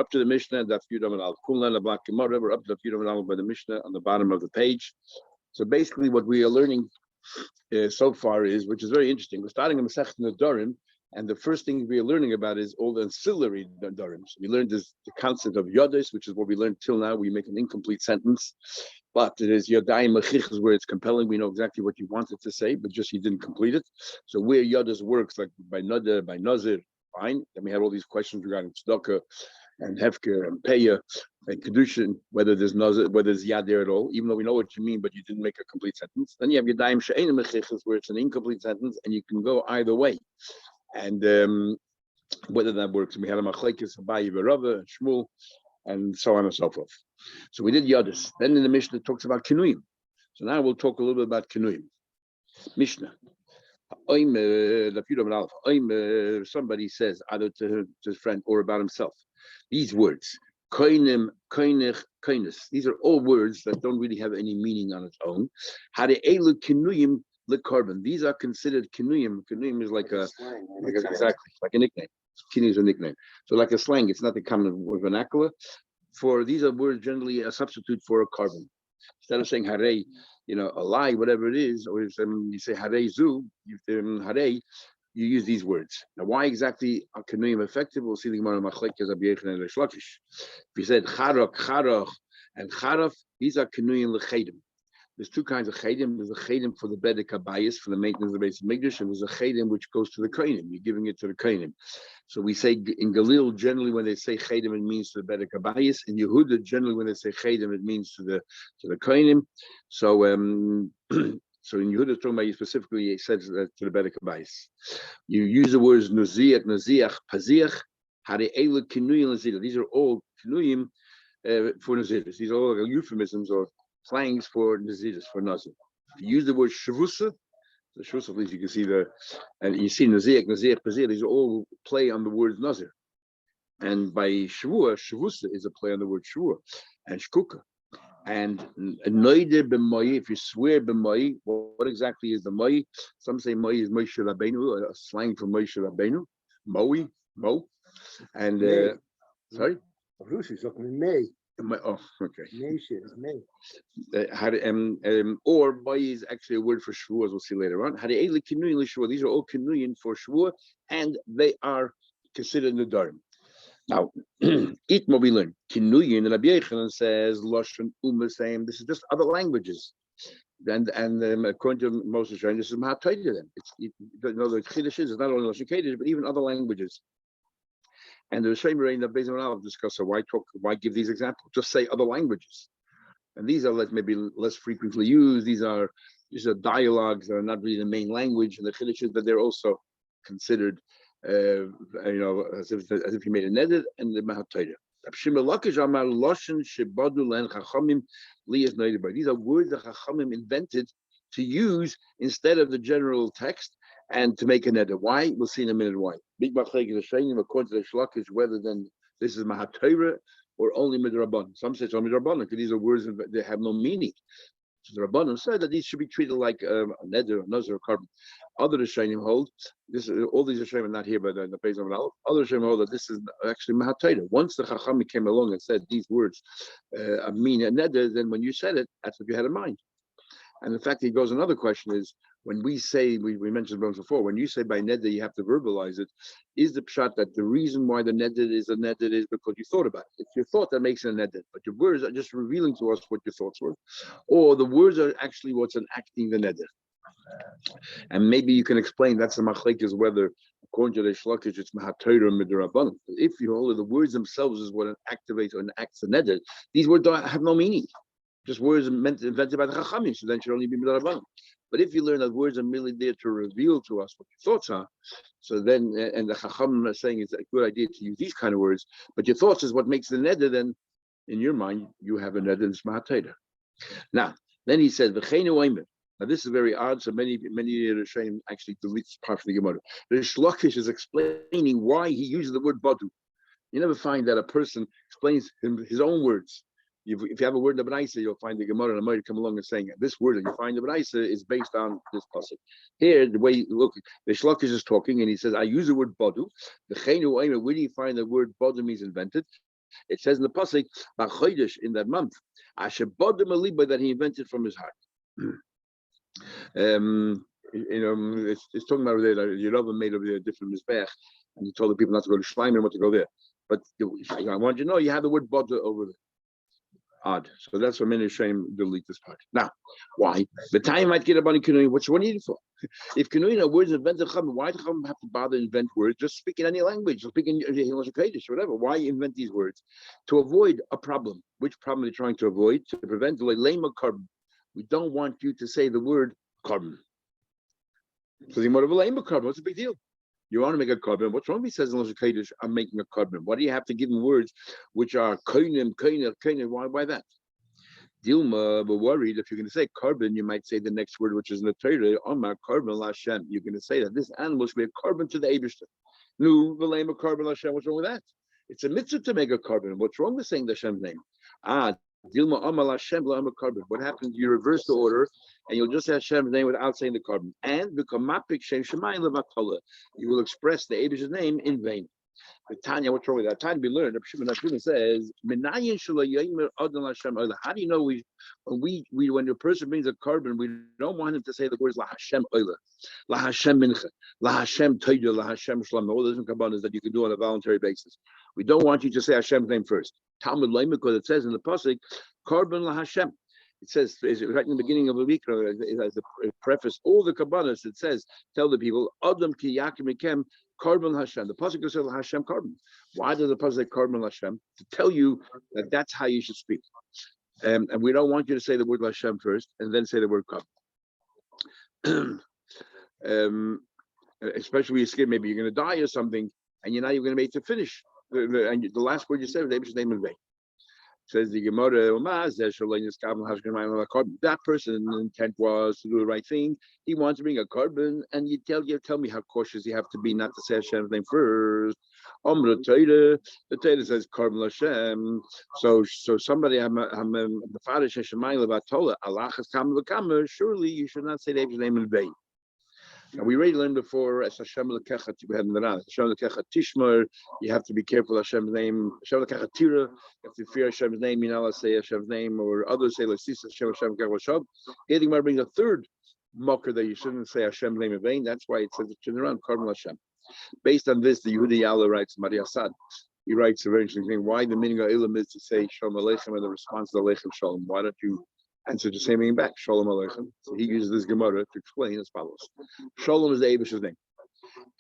up to the Mishnah, Daf Yudam and Al Kulna, the Black Gemara. We're up to Daf Yudam and Al by the Mishnah on the bottom of the page. So basically, what we are learning so far is, which is very interesting. We're starting in Masechet Nedarim, and the first thing we are learning about is all the ancillary Nedarim. So we learned the concept of Yodos, which is what we learned till now. We make an incomplete sentence, but it is Yodayim Mechichas where it's compelling. We know exactly what you wanted to say, but just you didn't complete it. So where Yodos works, like by Nada, by Nazir, fine. Then we have all these questions regarding Tzedakah and Hefker and Peya and Kedushin, whether there's Nazir, whether there's Yad there at all, even though we know what you mean, but you didn't make a complete sentence. Then you have Yodayim She'ein Mechichas where it's an incomplete sentence, and you can go either way. And whether that works, we had a machlekes Abaye Rava and Shmuel, and so on and so forth. So we did Yodis. Then in the Mishnah it talks about Kinuyim. So now we'll talk a little bit about Kinuyim. Mishnah. Somebody says either to his friend or about himself, these words, koinim, koinich, koinis. These are all words that don't really have any meaning on its own. Hare'elu Kinuyim. Carbon. These are considered kinuyim. Kinuyim is like a slang, exactly like a nickname. Kinuyim is a nickname. So like a slang, it's not the common vernacular. For these are words generally a substitute for a carbon. Instead of saying hare, a lie, whatever it is, or if you say hare zu, hare, you use these words. Now, why exactly are kinuyim effective? We'll see the Gemara Machlekes Rabbi Yechon and Reish Lakish. If you said charach, and charaf, these are kinuyim lechedim. There's two kinds of chedim. There's a chedim for the bedek habayis, for the maintenance of the base of Mikdash, and there's a chedim which goes to the kohenim. You're giving it to the kohenim. So we say in Galil, generally when they say chedim, it means to the bedek habayis. In Yehuda, generally when they say chedim, it means to the kohenim. So so in Yehuda, talking about you specifically, it says to the bedek habayis. You use the words nuziach, naziach, paziach, hare'elu kinuyim nazir. These are all kinuyim for naziris. These are all euphemisms or slangs for Naziris, for Nazir. If you use the word Shavusa, the Shavusa, at least you can see and you see Nazir, Pazir, these are all play on the word Nazir. And by Shavua, Shavusa is a play on the word Shavua, and Shkuka. And Noide b'Moi, if you swear b'Moi, what exactly is the Moi? Some say Moi is Moshe Rabbeinu, a slang for Moshe Rabbeinu, Mo. And, sorry? Oh, okay. Or Bai is actually a word for Shavuot, as we'll see later on. These are all Kinuyin for Shavuot, and they are considered Nedarim. Now, Itmo we learn Kinuyin, and Rabbi Yechanan says Lashon Umasayim. This is just other languages. And according to Moses Shain, this is Mahatayda then. The Chiddush is not only Lashon Kaddish, but even other languages. And the Shem Rein that Bezim Rav discuss. So why give these examples? Just say other languages, and these are maybe less frequently used. These are dialogues that are not really the main language, and the Chiddush is that they're also considered, as if you made a neder and the Mahatayda. These are words that Chachamim invented to use instead of the general text and to make a neder. Why? We'll see in a minute why. Big Machlekes is saying, according to the Shlakish, whether then this is Mahatayra or only Midrabban. Some say it's only Midrabban because these are words that they have no meaning. So the Rabbanon said that these should be treated like a neder, a nazir, a carbon. Other Rishonim hold all these Rishonim are not here, but the Beis Aleph. Other Rishonim hold that this is actually Mahatayra. Once the Chachamim came along and said these words mean a neder, then when you said it, that's what you had in mind. And in fact, he goes, another question is, when we say, we mentioned once before, when you say by neder, you have to verbalize it, is the pshat that the reason why the neder is a neder is because you thought about it? It's your thought that makes it a neder, but your words are just revealing to us what your thoughts were. Or the words are actually what's enacting the neder. And maybe you can explain, that's the machlekes, whether, according to the Shlakish, it's Mahatayra or Midrabbanan. If you hold the words themselves is what activates or enacts the neder, these words have no meaning. Just words invented by the Chachamim, so then it should only be Midrabbanan. But if you learn that words are merely there to reveal to us what your thoughts are, so then, and the Chachamim are saying it's a good idea to use these kind of words, but your thoughts is what makes the neder, then in your mind, you have a neder that's Mahatayra. Now, then he says, V'cheinu oimer. Now this is very odd, so many Rishonim actually delete part of the Gemara. The Shlakish is explaining why he uses the word badu. You never find that a person explains his own words. If you have a word in the B'naisa, you'll find the Gemara and the come along and saying this word that you find in the B'naisa is based on this pasuk. Here, the way you look, the Shlakish is talking and he says, I use the word badu. The chenu aimer, where do you find the word badu means invented? It says in the pasuk, "B'chodesh," in that month, asher bodem aliba, that he invented from his heart. It's talking about there that Yerobah made over there a different mizbech, and he told the people not to go to Shleim and what to go there. But I want you to know you have the word bodem over there. Odd. So that's what many shame delete this part. Now, why? The time might get about Kinuyin. What you need it for? If Kinuyin are words invented, why do Chacham have to bother invent words? Just speak in any language. Speak in English, whatever. Why invent these words? To avoid a problem. Which problem are they trying to avoid? To prevent the lema carbon. We don't want you to say the word carbon. So the more of a lema carbon. What's the big deal? You want to make a carbon. What's wrong if he says in Lashon Kodesh, I'm making a carbon? Why do you have to give him words which are koinim? Why that? Dilma, we're worried if you're going to say carbon, you might say the next word, which is in the Torah, Omar carbon Lashem. You're going to say that this animal should be a carbon to the Eibishter. Nu, v'leim a carbon Lashem. What's wrong with that? It's a mitzvah to make a carbon. What's wrong with saying the Hashem's name? Dilma Omar Lashem v'leim carbon. What happens? You reverse the order, and you'll just say Hashem's name without saying the carbon. And become mapik shem shemayim levatala. You will express the Eibishter's name in vain. Tanya, what's wrong with that? Tanya, we learned. Shimon says, how do you know when a person brings a carbon, we don't want him to say the words La Hashem Oila, La Hashem Mincha, La Hashem Toida, La Hashem Shalom, all those kabbalas that you can do on a voluntary basis. We don't want you to say Hashem's name first. Talmud Leimer, because it says in the pasuk, carbon La Hashem. It says right in the beginning of the week, as a preface, all the kabbalas, it says, tell the people, Adam ki yakim mikem carbon Hashem. The pasuk says Hashem carbon. Why does the pasuk say carbon Hashem? To tell you that that's how you should speak. And we don't want you to say the word Hashem first and then say the word carbon. Especially when you're scared, maybe you're going to die or something, and you're not even going to make it to finish. And the last word you said was Abish's name in vain. Says the Gemara, that person's intent was to do the right thing. He wants to bring a carbon, and you tell me how cautious you have to be not to say Hashem's name first. The Torah says carbon Hashem. So somebody surely you should not say Hashem's name in vain. Now, we already learned before, as Hashem Lekecha, we had in the Ran, Hashem Lekecha Tishmar, you have to be careful of Hashem's name. Hashem Lekecha Tira, you have to fear Hashem's name, you not say Hashem's name, or others say, let's see Hashem Lekecha Shab. Here the Gemara brings a third mocker that you shouldn't say Hashem's name in vain. That's why it says in the Ran, Karmel Hashem. Based on this, the Yehuda Yala writes, Maria Sad, he writes a very interesting thing, why the meaning of Ilam is to say Shalom Aleichem and the response to Aleichem Shalom. Why don't you answer the same thing back, Shalom Aleichem? So he uses this Gemara to explain as follows. Shalom is the Eibish's name.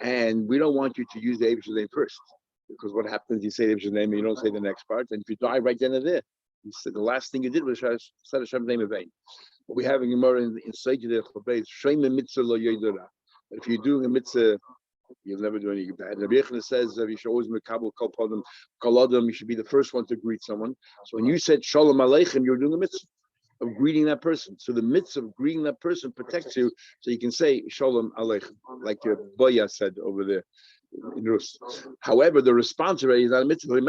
And we don't want you to use the Eibish's name first. Because what happens, you say the Eibish's name and you don't say the next part, and if you die right then and there, you said the last thing you did was said Hashem's name in vain. But we have a Gemara in Seidah Chabez, Shema Mitzvah Lo Yodara. If you're doing a mitzvah, you'll never do any bad. Rabbi Yechon says you should always mekabel kol podem kol adam. You should be the first one to greet someone. So when you said Shalom Aleichem, you're doing a mitzvah of greeting that person. So the mitzvah of greeting that person protects you, so you can say Shalom Aleichem, like your Boya said over there in Rus. However, the response already is not a mitzvah,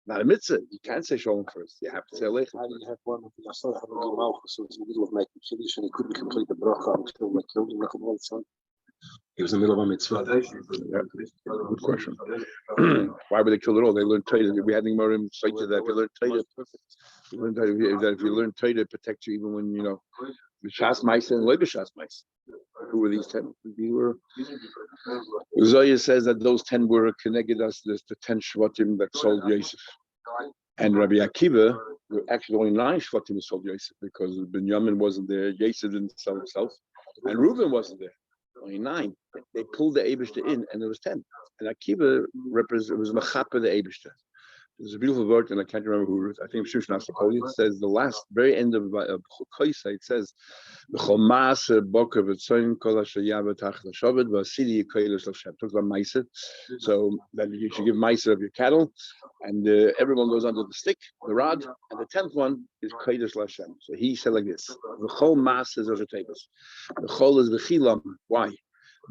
not a mitzvah. You can't say Shalom first. You have to say Aleichem. How do you have one of the Yasar having a mouth, so it's in the middle of making Kiddush, and he couldn't complete the bracha until they killed him like a wild son? He was in the middle of a mitzvah. Yeah, good question. Why would they kill it all? They learned Torah. We had more insight to that. If you learn Torah, if you learn Torah, it protects you even when B'shas Ma'aseh and Lo B'shas Ma'aseh. Who were these 10? Zoya says that those 10 were connected us. There's the 10 Shvatim that sold Yosef. And Rabbi Akiva, actually only 9 Shvatim sold Yosef because Binyamin wasn't there, Yosef didn't sell himself, and Reuben wasn't there. Only 9. They pulled the Eibishter in, and there was 10. And Akiva was Machapa the Eibishter. There's a beautiful word, and I can't remember who it is. I think Shushan Asapoli. It says the last, very end of Chokaisa, it says, "V'chol ma'aser boker v'tzoyin kol asher yavad tachas hashaved v'asidi yikolos l'Hashem." Talks about ma'aser, so that you should give ma'aser of your cattle, and everyone goes under the stick, the rod, and the 10th one is kolos l'Hashem. So he said like this: "V'chol ma'aser is oshetevos. V'chol is v'chilam." Why?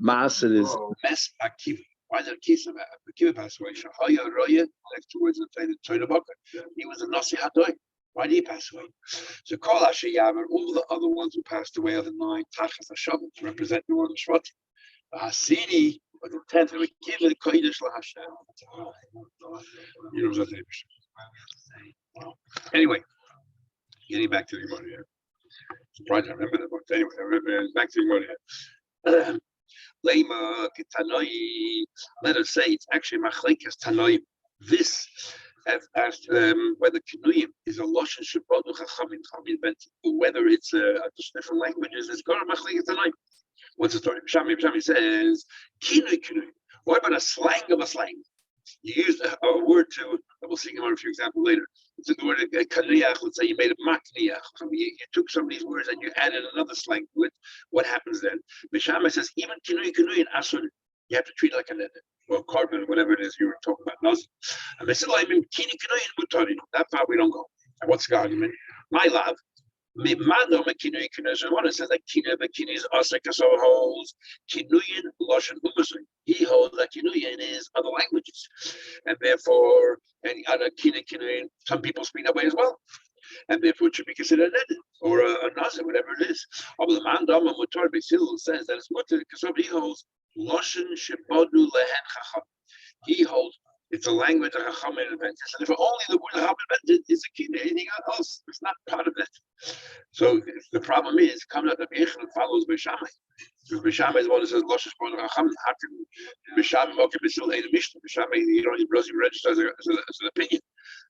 Ma'aser is mes akiva. Why did Akiva pass away? Shahaya Roya, next two words in the Torah Boker. He was a Nasi Hadoy. Why did he pass away? So Kol Asher Yaver, all the other ones who passed away are the 9 Tachas Hashavim to represent the word of Shvatim. The Hasidi, or the 10th of Akiva, the Kodesh LaHashem. Anyway, getting back to the Gemara here. Surprised I remember the book. Anyway, back to the Gemara here. Lema Tanoi. Let us say it's actually Machlekes Tanoi. This as whether Kinuyim is a Loshen Shabbat Chachamim invented, or whether it's just different languages. It's got a Machlekes Tanoi. What's the story? Shami says Kinui. What about a slang of a slang? You used a word to, we'll see a few examples later. It's the word kaniyach. Let's say you made a makniyach. You took some of these words and you added another slang to it. What happens then? Mishama says, even kinui and asur, you have to treat it like a neder or carbon, whatever it is you were talking about. And they said, that far we don't go. And what's the argument? My love. One says that Kinu is Asik, so holds Kinuyin Loshen Umasun. He holds that Kinuyin is other languages, and therefore any other Kinuyin, some people speak that way as well, and therefore it should be considered an or a Nazir, whatever it is. The man Dama Mutar Basil says that it's mutter because he holds Loshen Shibadu Lehen Chacham. He holds it's a language that Chacham invented. And if only the word Chacham invented is a key to anything else, it's not part of it. So the problem is, comes out that Yechon follows Beishamai. Because Beishamai is the one that says, Loshes Bon Chacham, how can Beishamai, okay, but still ain't a Mishnah. Beishamai, he registers as an opinion.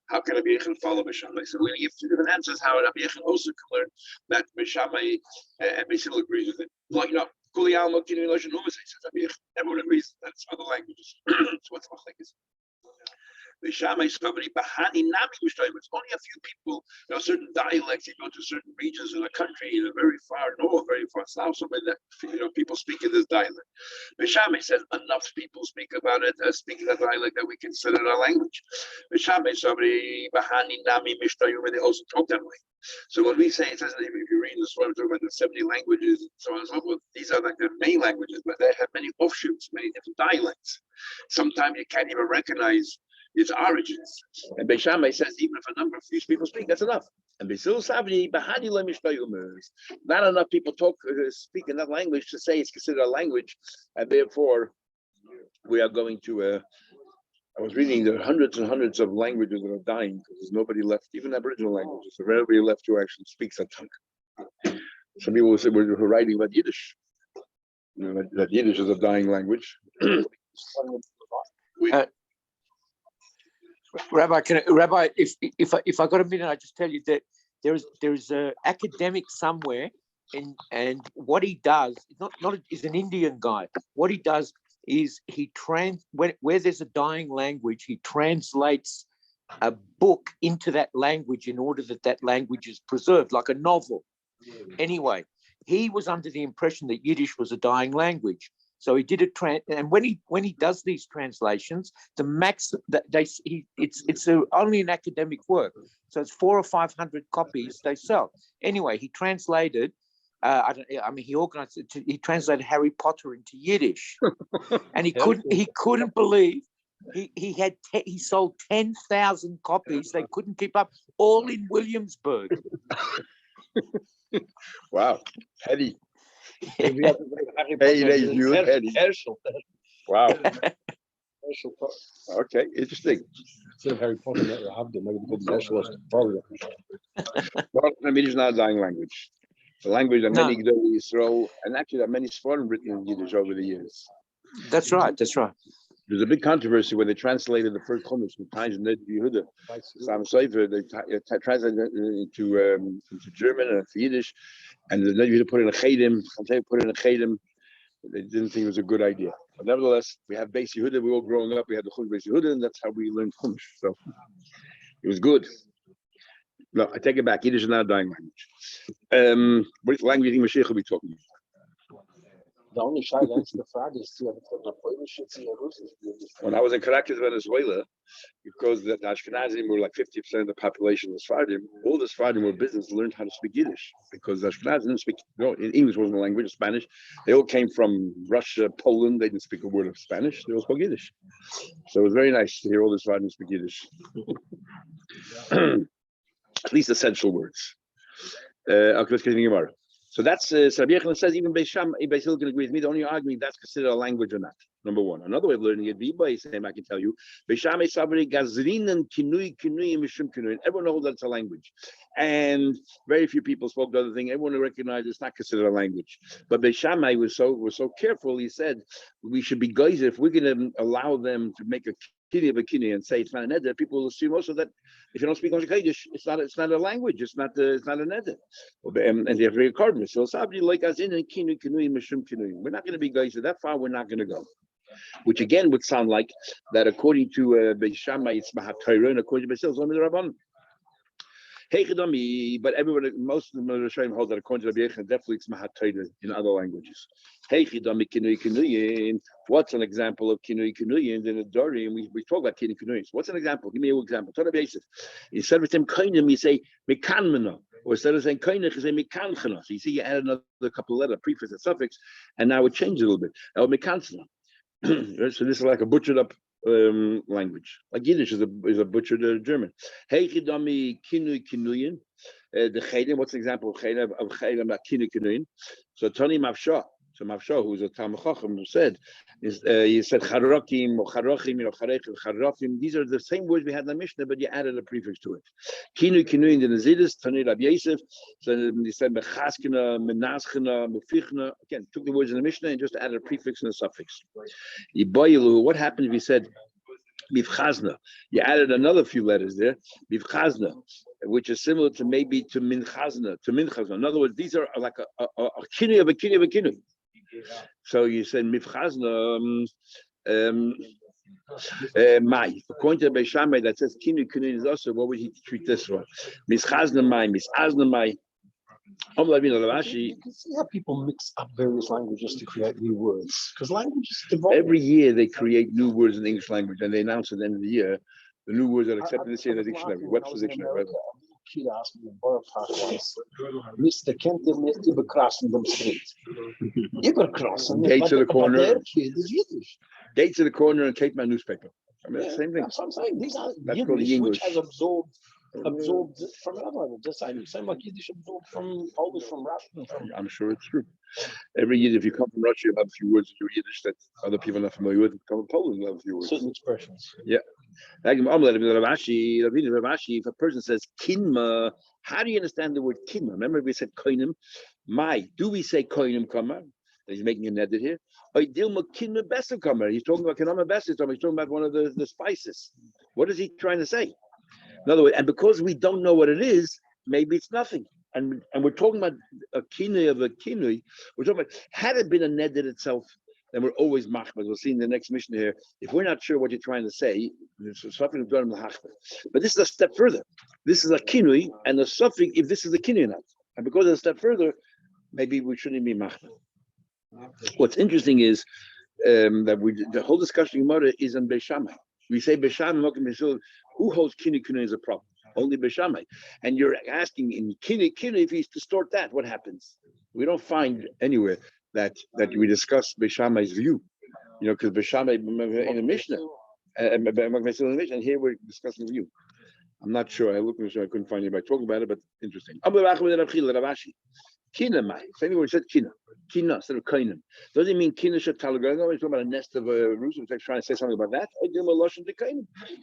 How can Rabbi Yechon follow Beishamai? So we're going to give two different answers how Rabbi Yechon also can learn that Beishamai and Beisil agrees with it. Like, everyone agrees that it's other languages. So what's the machlekes? It's only a few people, certain dialects. You go to certain regions of the country, very far north, very far south, somewhere that people speak in this dialect. Bishame says enough people speak about it, speak the dialect that we consider our language. Bishame somebody bahani nami mishtayum, they also talk that way. So when we say, it says if you read the story, we're talking about the 70 languages and so on and so forth. These are like the main languages, but they have many offshoots, many different dialects. Sometimes you can't even recognize its origins. And Beishamai says even if a number of few people speak, that's enough. And Beisil Savni, not enough people speak in that language to say it's considered a language, and therefore we are going to. I was reading there are hundreds and hundreds of languages that are dying because there's nobody left, even Aboriginal languages. There's nobody left who actually speaks that tongue. Some people will say we're writing about Yiddish. That Yiddish is a dying language. Rabbi, if I got a minute, I just tell you that there's a academic somewhere, and what he does is an Indian guy. What he does is where there's a dying language, he translates a book into that language in order that language is preserved, like a novel. Anyway, he was under the impression that Yiddish was a dying language. So he did and when he does these translations, it's only an academic work, so it's 400 or 500 copies they sell. Anyway, he translated. He translated Harry Potter into Yiddish, and he couldn't believe he sold 10,000 copies. They couldn't keep up, all in Williamsburg. Wow, heady. Wow. Okay, interesting. Instead of Harry Potter, maybe the nationalist. Well, it's not a dying language. It's a language that many Gedolei Yisrael, and actually there are many Sforim written in Yiddish over the years. That's right. There's a big controversy when they translated the first Chumash from times in Nedarim Yehuda. Sam Sefer, they translated it into German and into Yiddish, and the Nedarim Yehuda put in a chedim. They didn't think it was a good idea. But nevertheless, we have Beis Yehuda. We all growing up. We had the Chumash Beis Yehuda, and that's how we learned Chumash. So it was good. No, I take it back. Yiddish is not a dying language. What language do you think Mashiach will be talking about? The only shy that's the Frage is when I was in Caracas, Venezuela, because the Ashkenazim were like 50% of the population of Sephardim, all the Sephardim were business learned how to speak Yiddish because the Ashkenazim didn't speak, English wasn't a language, Spanish. They all came from Russia, Poland. They didn't speak a word of Spanish. They all spoke Yiddish. So it was very nice to hear all the Sephardim speak Yiddish. At least essential words. Okay, let's continue So that's Rabbi Yechon says even Beis Hillel can agree with me. The only arguing that's considered a language or not. Number one. Another way of learning it, Viba is saying, I can tell you, Beshame Sabri Gazrinan Kinui Mishum Kinui. Everyone knows that it's a language. And very few people spoke the other thing. Everyone recognized it's not considered a language. But Beshamai was so careful, he said we should be guys if we're gonna allow them to make a kini of a kini and say it's not an neder, people will assume also that if you don't speak Kaddish, it's not a language, it's not a neder. And they have very cardinal. So Sabri like us in Kinui Mishum Kinui. We're not gonna be guys that far, we're not gonna go. Which again would sound like that according to Beis Shammai, it's Mahat Torah, and according to Beis Hillel, it's Rabban. Hey, but everybody, most of the Rishonim hold that according to Rabbi Yechon, definitely it's Mahat Torah in other languages. Hey, Kinui, what's an example of Kinui in the Nedarim? We talk about Kinui. So what's an example? Give me an example. Instead of saying Kainim, you say Mekanmena. Or instead of saying Kainach, you say Mekanchana. So you see, you add another couple of letters, prefix and suffix, and now it changes a little bit. El Mekanchana. So this is like a butchered up language. Like Yiddish is a butchered German. Hey Chidami Kinuyin. The Chaydim, what's the example of Chaydim about Kinuyin? So Tony Mavshah. So Mavshah, who's a Talmud Chacham, said, he said Charokim or Charachim, Charachim. These are the same words we had in the Mishnah, but you added a prefix to it. Kinuyin the Nazidis, Tani Rabbi Yosef. So he said Mechaskina, Menaschina, Mefichna. Again, took the words in the Mishnah and just added a prefix and a suffix. What happened if he said Mivchazna? You added another few letters there, Mivchazna, which is similar to maybe to Minchazna, In other words, these are like a kinu of a kinu of a kinu. So you said Mivchazna, Mai. According to Beis Shammai that says kinu is also, what would he treat this one? Mischazna Mai, Misazna Mai. You can see how people mix up various languages to create new words, because languages evolve. Every year they create new words in the English language, and they announce at the end of the year the new words are accepted this year in the dictionary, Webster's dictionary. Kid asked me in Borough once, Mr. Kent überkrassen dem Street. Überkrassen. Gates of the corner. Their kid is Yiddish. Gates of the corner and take my newspaper. I mean, same thing. That's what I'm saying. These are That's called Yiddish, English. which has absorbed from another language. The same like Yiddish absorbed from Polish, from Russian. I'm sure it's true. Every year, if you come from Russia, you have a few words in your Yiddish that other people are not familiar with. If you come from Poland, you have a few words. Certain expressions. Yeah. If a person says kinma, how do you understand the word kinma? Remember we said koinim. Do we say koinim kama? He's making a neder here. He's talking about kinama besa. He's talking about one of the spices. What is he trying to say? In other words, and because we don't know what it is, maybe it's nothing. And we're talking about a kinui of a kinui. We're talking about, had it been a neder itself, then we're always machmas. We'll see in the next mission here. If we're not sure what you're trying to say, there's something done in the hachma. But this is a step further. This is a kinui and a suffix if this is a kinui or not. And because it's a step further, maybe we shouldn't be machmas. What's interesting is that the whole discussion in Gemara is on Beis Shammai. We say Beis Shammai, who holds kinui is a problem? Only Beis Shammai. And you're asking in kinui if he's distort that, what happens? We don't find anywhere that we discuss Beis Shammai's view, because Beis Shammai in the Mishnah, and here we're discussing the view. I'm not sure. I looked, I couldn't find anybody talking about it, but interesting. Kina mai. Same word said kina. Kina instead of kainim. Does it mean kina shatalaga? We're talking about a nest of roos. We're trying to say something about that.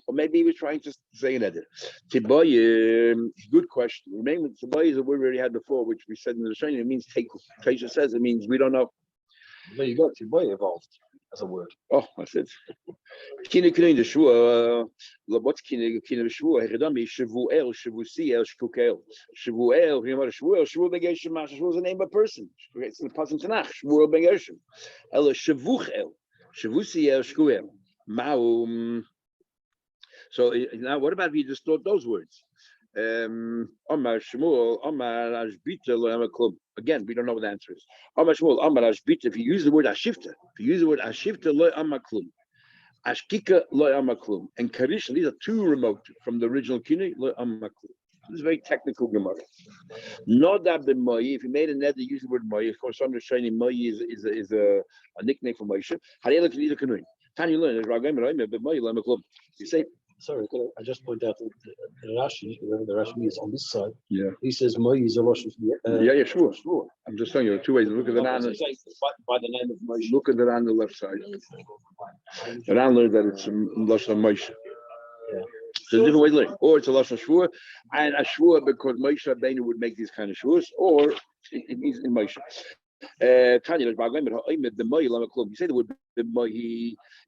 Or maybe he was trying to say another. Tiboy, good question. Remember, tiboy is a word we already had before, which we said in the training. It means take. Taisha says it means we don't know. There you go. Tiboy evolved as a word. Oh, that's it. Kina in the shua. What's kina shua? Heredami shavuel shavusiel shkukel shavuel. Remember shavuel? Shavuel begeshim. Shavuel is the name of a person. It's in the Pasuk Tanakh. Shavuel begeshim. El shavuchel shavusiel shkuel. Maum. So now, what about if you distort those words? Omar Shmuel, Omar Ashbita lo Amaklum. Again, we don't know what the answer is. Omar Shmuel, Omar Ashbita. If you use the word Ashifta, lo Amaklum. Ashkika lo Amaklum. And Karish, these are too remote from the original Kini, lo Amaklum. This is very technical Gemara. Nodab ben Moyi. If you made a net that use the word Moyi, of course, I'm just showing Moyi is a nickname for Moshe. How do you look at either Kanuin? Can you learn? You say. Sorry, I just point out that Rashi, whoever the Rashi is on this side, yeah, he says Moyi is a Rosh. Sure. I'm just telling you, two ways. Look at the Ran. By the name of Moshe. Look at the Ran on the left side. The Ran learned that it's Lashon Moshe. So there's different ways to learn. Or it's a Lashon Shvua, and a Shvua because Moshe Rabbeinu would make these kind of Shvuas, or it means in Moshe. Tanya, the Moy Lama Klum. You say the word Moy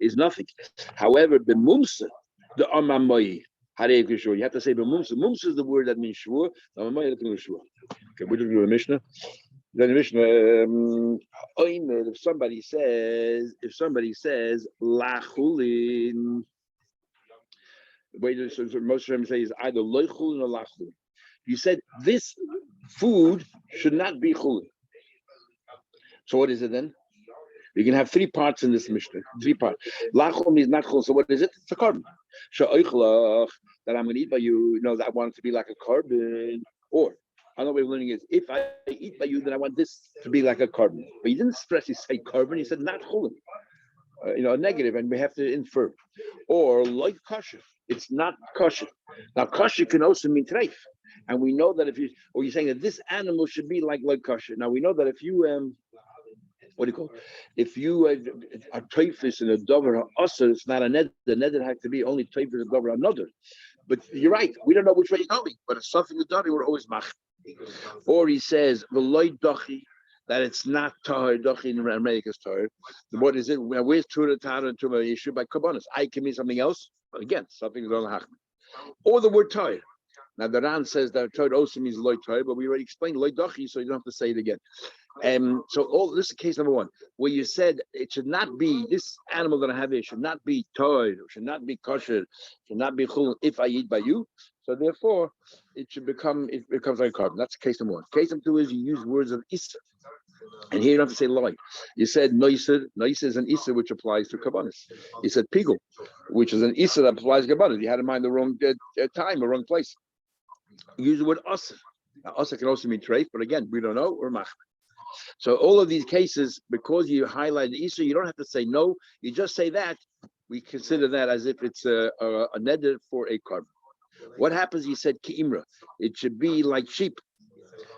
is nothing. However, the Mumsa, the Amam Moy, you have to say the Mumsa. Mumsa is the word that means Shvua. The Moy is the Shvua. Okay, we're going to do the Mishnah. Then the Mishnah, if somebody says lachulin, the way most of them say is either loichulin or lachulin. You said this food should not be chulin. So what is it then? You can have three parts in this Mishnah. Three parts. Lachulin means not chulin. So what is it? It's a carbon. Sha'oichlach, that I'm going to eat by you. That I want it to be like a carbon. Or another way of learning is, if I eat by you, then I want this to be like a carbon. But you didn't expressly say carbon, you said not chulin. A negative, and we have to infer. Or like kosher, it's not kosher. Now kosher can also mean treif. And we know that you're saying that this animal should be like kosher. Now we know that if you, if you are treifis in a dover usher, it's not a ned. The neder has to be only treifis in a dover another. But you're right, we don't know which way you're going. But it's something that we're always mach. Or he says, "V'loy dochi," that it's not tahor. Dochi in Aramaic is tahor. What is it? Where's Tura Tara and Tura Yeshu by Kabbanis? I can mean something else. But again, something is on the hachman. Or the word tahor. Now the Ran says that tahor also means loy tahor, but we already explained loy dochi, so you don't have to say it again. So this is case number one, where you said it should not be this animal that I have here should not be tahor, should not be kosher, should not be chulin if I eat by you. So therefore, it becomes like a carbon. That's case number one. Case number two is you use words of Issa. And here you don't have to say loy. You said noiser. Noiser is an Issa which applies to kabbanis. You said pigul, which is an Issa that applies to kabbanis. You had in mind the wrong time, the wrong place. You use the word asa. Now asa can also mean treif, but again, we don't know, or mach. So all of these cases, because you highlight the Issa, you don't have to say no. You just say that. We consider that as if it's a neder for a carbon. What happens? He said ki'imra. It should be like sheep.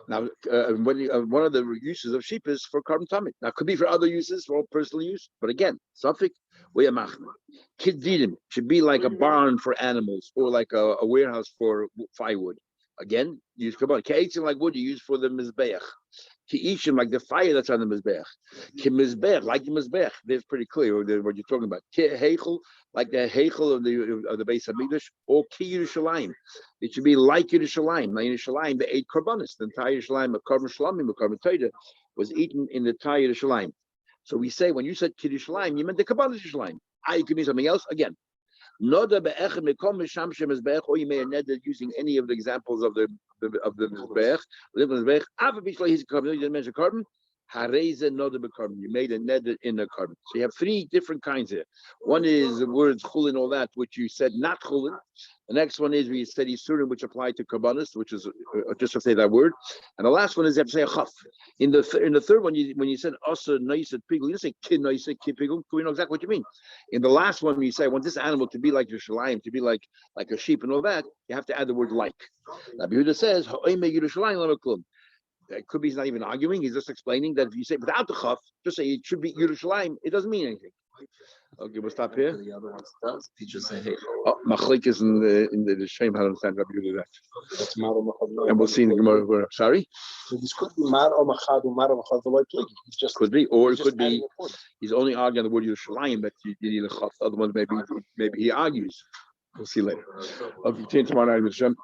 Now, one of the uses of sheep is for carbon tummy. Now, it could be for other uses, for personal use. But again, suffix we'yamachna. Kiddidim should be like a barn for animals or like a warehouse for firewood. Again, use carbon. Ke'etzim like wood you use for the mizbeach. Ki'ishim like the fire that's on the mizbeach. Ki-mizbeach like the mizbeach. That's pretty clear what you're talking about. Ki-heichel like the heichel of the base of Mikdash, or Ki Yerushalayim. It should be like Yerushalayim. Now Yerushalayim, they ate karbanis. The entire Yerushalayim of carbon shlamim, of carbon toida, was eaten in the entire Yerushalayim. So we say when you said Ki Yerushalayim, you meant the karbanis Yerushalayim. It could mean something else again. Noda be'echem mekom misham shemizbeach, or you may have netted using any of the examples of the mizbeach. Live in the mizbeach. After bishlo he's carbon. You didn't mention carbon. Hareza noda becarbon. You made a netted in the carbon. So you have three different kinds here. One is the words chulin, all that, which you said not chulin. The next one is where you said yisurim, which apply to karbanis, which is just to say that word. And the last one is you have to say a chaf. In the third one, when you said asa noised pigul, you didn't say kid noised kid pigul. We know exactly what you mean. In the last one, when you say I want this animal to be like Yerushalayim, to be like a sheep and all that, you have to add the word like. Now Yehuda says ha'oimei Yerushalayim lamaklum. It could be he's not even arguing. He's just explaining that if you say without the chaf, just say it should be Yerushalayim. It doesn't mean anything. Okay, we'll stop here. The other ones does. Teachers say, hey. Machlik is in the shame. I don't understand Rabbi Yehuda that. That's mar or machad. And we'll see in the Gemara. Sorry. So this could be mar or machad the white plug. It's just could be, or it could be. He's only arguing the word Yerushalayim, but you need a chaf. Other ones maybe he argues. We'll see later. Okay, tomorrow night with Hashem.